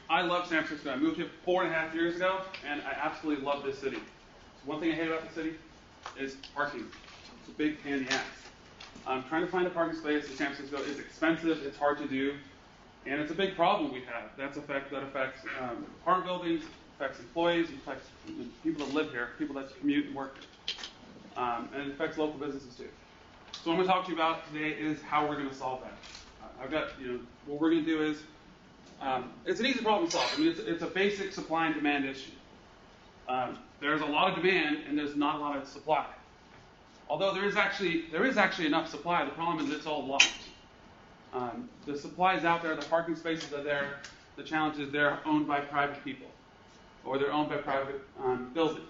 I love San Francisco. I moved here 4.5 years ago, and I absolutely love this city. So one thing I hate about the city is parking. It's a big pain in the ass. Trying to find a parking space in San Francisco is expensive, it's hard to do, and it's a big problem we have. That affects apartment buildings, affects employees, affects people that live here, people that commute and work here. And it affects local businesses too. So what I'm going to talk to you about today is how we're going to solve that. I've got, what we're going to do is, it's an easy problem to solve. I mean, it's a basic supply and demand issue. There's a lot of demand and there's not a lot of supply. Although there is actually enough supply, the problem is it's all locked. The supply is out there, the parking spaces are there. The challenge is they're owned by private people, or they're owned by private buildings.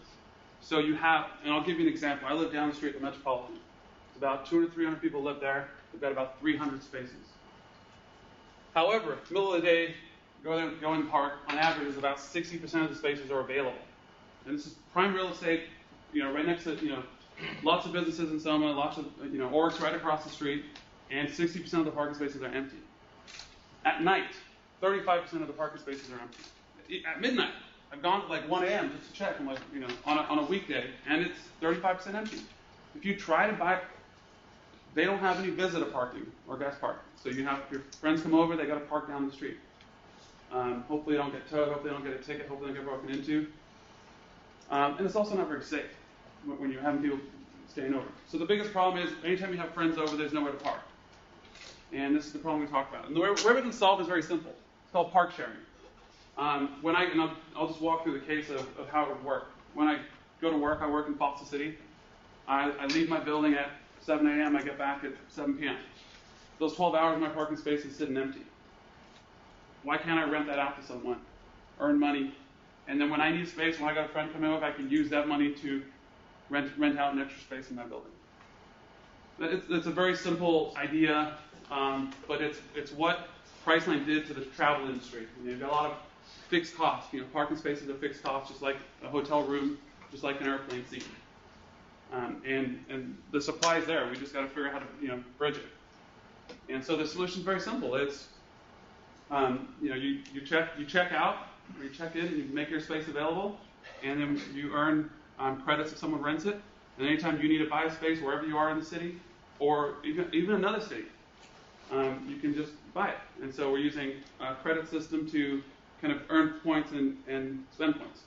So you have, and I'll give you an example. I live down the street at the Metropolitan. It's about 200 to 300 people live there. We've got about 300 spaces. However, middle of the day, go in the park, on average, about 60% of the spaces are available. And this is prime real estate, right next to, lots of businesses in Soma, lots of, orgs right across the street, and 60% of the parking spaces are empty. At night, 35% of the parking spaces are empty. At midnight, I've gone to like 1 a.m. just to check, I'm like, on a weekday, and it's 35% empty. If you try to buy, they don't have any visitor parking or guest parking. So you have your friends come over, they got to park down the street. Hopefully they don't get towed, hopefully they don't get a ticket, hopefully they don't get broken into. And it's also not very safe when you're having people staying over. So the biggest problem is anytime you have friends over, there's nowhere to park. And this is the problem we talked about. And the way we can solve is very simple. It's called park sharing. I'll just walk through the case of how it would work. When I go to work, I work in Foster City. I leave my building at 7 a.m., I get back at 7 p.m. Those 12 hours, my parking space is sitting empty. Why can't I rent that out to someone, earn money, and then when I need space, when I got a friend come over, I can use that money to rent out an extra space in my building. It's a very simple idea, but it's what Priceline did to the travel industry. You've got a lot of fixed costs. Parking spaces are fixed costs, just like a hotel room, just like an airplane seat. And the supply is there. We just got to figure out how to bridge it. And so the solution is very simple. It's you check out, or you check in, and you make your space available, and then you earn credits if someone rents it. And anytime you need to buy a space wherever you are in the city, or even another city, you can just buy it. And so we're using a credit system to kind of earn points and spend points.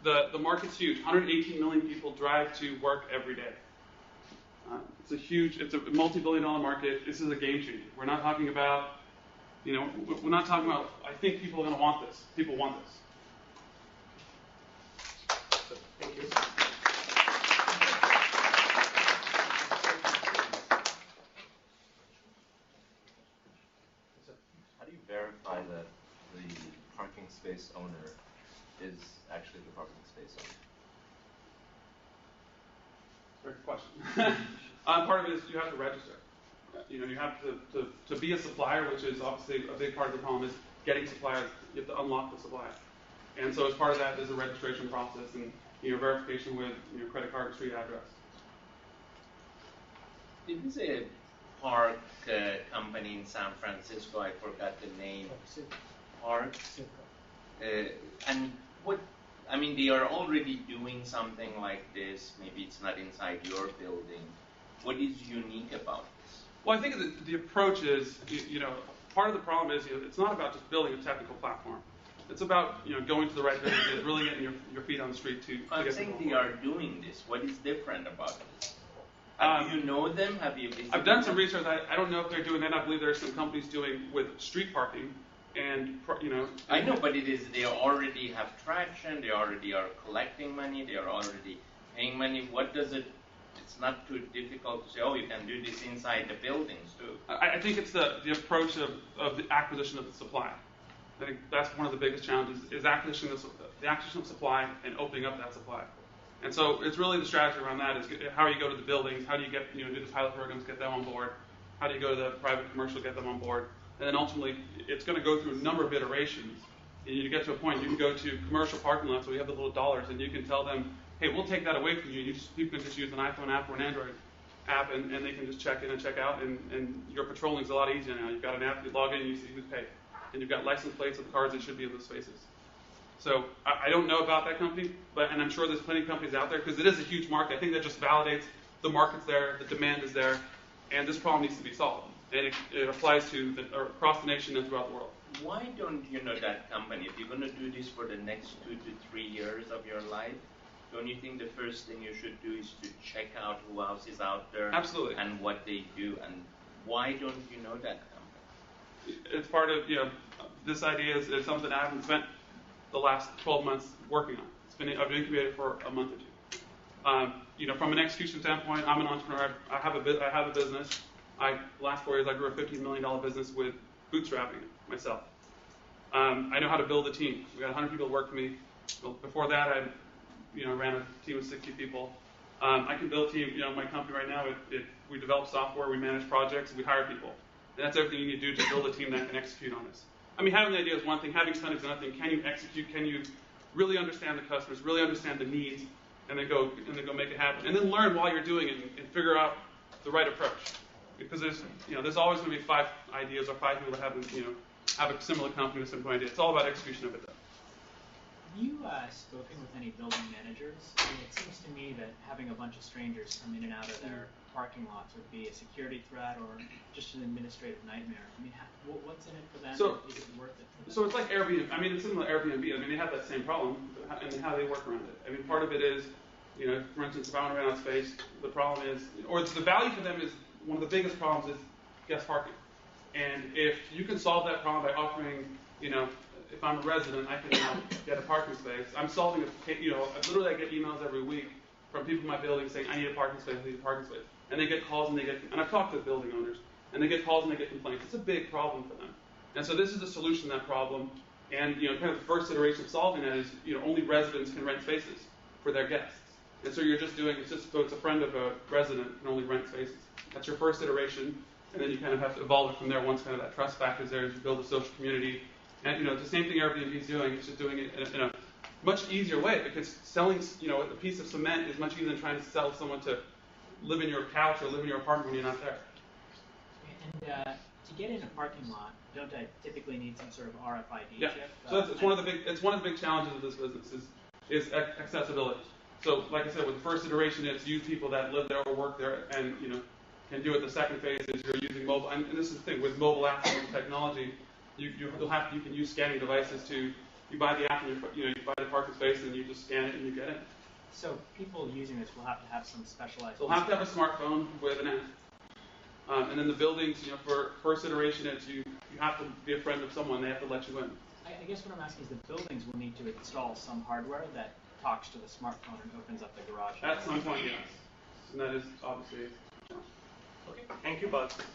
The market's huge. 118 million people drive to work every day. It's a multi-billion-dollar market. This is a game changer. We're not talking about, I think people are going to want this. People want this. So, thank you. How do you verify that the parking space owner is actually the parking space owner? Great question. Part of it is you have to register. You have to be a supplier, which is obviously a big part of the problem is getting suppliers. You have to unlock the supply. And so as part of that, there's a registration process and verification with your credit card or street address. There is a park company in San Francisco. I forgot the name. Park. And they are already doing something like this. Maybe it's not inside your building. What is unique about this? Well, I think the approach is, part of the problem is it's not about just building a technical platform. It's about going to the right businesses, really getting your feet on the street to I'm saying they are doing this. What is different about this? Have you know them? Have you visited I've done them? some research. I don't know if they're doing that. I believe there are some companies doing with street parking, and I know, but they already have traction. They already are collecting money. They are already paying money. What does it? It's not too difficult to say, you can do this inside the buildings too. I think it's the approach of the acquisition of the supply. I think that's one of the biggest challenges is the acquisition of supply and opening up that supply. And so it's really the strategy around that is how you go to the buildings, how do you get do the pilot programs, get them on board, how do you go to the private commercial, get them on board, and then ultimately it's going to go through a number of iterations. And you get to a point you can go to commercial parking lots where you have the little dollars and you can tell them, hey, we'll take that away from you. People can just use an iPhone app or an Android app and they can just check in and check out and your patrolling's a lot easier now. You've got an app, you log in, you see who's paid. and you've got license plates of the cars that should be in those spaces. So I don't know about that company, and I'm sure there's plenty of companies out there because it is a huge market. I think that just validates the market's there, the demand is there, and this problem needs to be solved. And it applies to across the nation and throughout the world. Why don't you know that company? If you're going to do this for the next 2 to 3 years of your life, don't you think the first thing you should do is to check out who else is out there? Absolutely. And what they do, and why don't you know that company? It's part of, this idea is something I haven't spent the last 12 months working on. I've been incubated for a month or two. From an execution standpoint, I'm an entrepreneur. I have a business. Last 4 years, I grew a $15 million business with bootstrapping it myself. I know how to build a team. We got 100 people that work for me. Before that, I ran a team of 60 people. I can build a team. My company right now, we develop software, we manage projects, we hire people. And that's everything you need to do to build a team that can execute on this. I mean, having the idea is one thing, having spent is another thing. Can you execute? Can you really understand the customers, really understand the needs, and then go make it happen? And then learn while you're doing it and figure out the right approach. Because there's always going to be 5 ideas or 5 people that have a similar company with some idea. It's all about execution of it, though. Have you spoken with any building managers? I mean, it seems to me that having a bunch of strangers come in and out of their parking lots would be a security threat or just an administrative nightmare. I mean, what's in it for them? So, is it worth it for them? So it's like Airbnb. I mean, it's similar to Airbnb. I mean, they have that same problem, and how they work around it. I mean, part of it is, for instance, if I want to rent out space, the problem is, or the value for them is, one of the biggest problems is guest parking. And if you can solve that problem by offering, if I'm a resident, I can now get a parking space. I'm solving literally I get emails every week from people in my building saying, I need a parking space, I need a parking space. And they get calls and I've talked to building owners, and they get calls and they get complaints. It's a big problem for them. And so this is a solution to that problem. And, kind of the first iteration of solving that is, only residents can rent spaces for their guests. And so you're just doing, it's a friend of a resident can only rent spaces. That's your first iteration. And then you kind of have to evolve it from there once kind of that trust factor is there as you build a social community. And, the same thing Airbnb is doing, it's just doing it in a much easier way because selling, a piece of cement is much easier than trying to sell someone to live in your couch or live in your apartment when you're not there. And to get in a parking lot, don't I typically need some sort of RFID chip? So it's one of the big challenges of this business is accessibility. So like I said, with the first iteration, it's use people that live there or work there and can do it. The second phase is you're using mobile, and this is the thing with mobile apps and technology, you can use scanning devices to you buy the app and you buy the parking space and you just scan it and you get in. So people using this will have to have some specialized. They'll have to have a smartphone with an app. And then the buildings, for first iteration, it's you have to be a friend of someone. They have to let you in. I guess what I'm asking is the buildings will need to install some hardware that talks to the smartphone and opens up the garage. At some point, yes. And that is obviously a challenge. Okay, thank you, Babson.